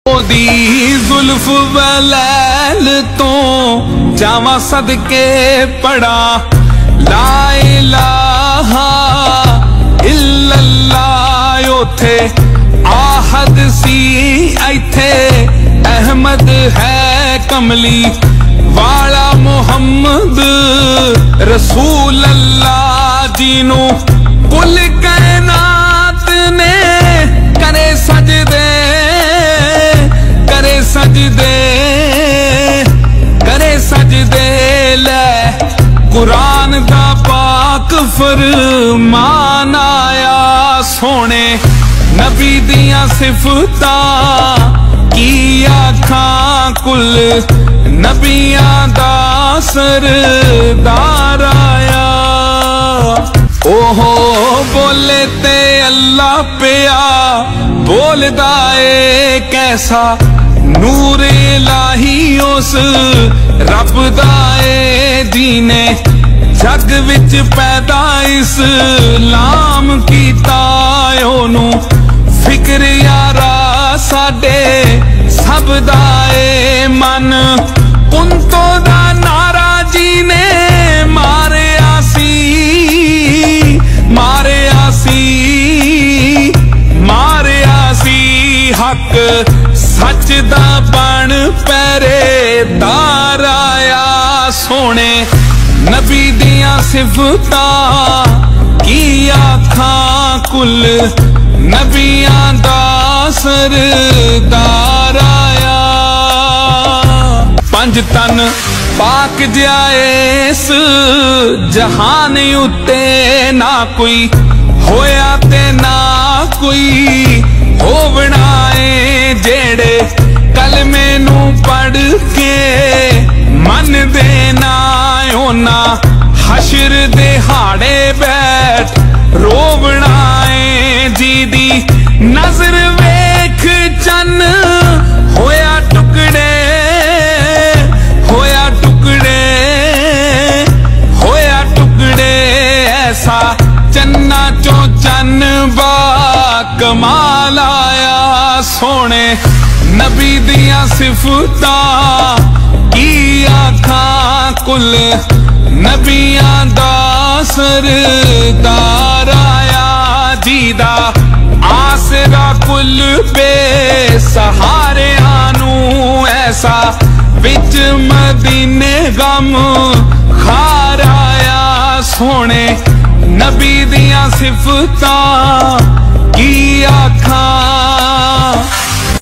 ओदी जुल्फ वलैल तो जावा सदके पड़ा ला इलाहा इल्लल्लाह। उथे आहद सी इथे अहमद है कमली वाला मुहम्मद रसूल अल्लाह जीनू कुल कायनात ने करे सजदे ले कुरान दा पाक फरमान आया सोने नबी दियां सिफतां की आखां कुल नबियां दा सरदार आया। ओहो बोले ते अल्लाह पिया बोलदा ए कैसा नूर इलाही उस रब दा ए दीने जग विच पैदा इस्लाम कीता ओनू फिक्र यारा साडे सब दा ए मन कुंतो दा नारा जी ने मारिया सी हक सच दा बन पहरेदार आया सोने नबी दियां सिफतां की आखां कुल नबियां दा सरदार आया। पंज तन पाक जाएस जहान उत्ते ना कोई होया ते ना कोई होवना है जेड़े कलमे नू पढ़ के मन देना ओना हशर दे हाड़े बैठ रोवना है जी दी नजर वेख चन होया टुकड़े ऐसा चन्ना चो चन बा कमाल आया सोने नबी दियां सिफतां की आखां कुल नबियां दा सरदार आया जीदा आसरा कुल बेसहारे आनू ऐसा विच मदीने गम खार आया सोने नबी दियां सिफतां की आखां।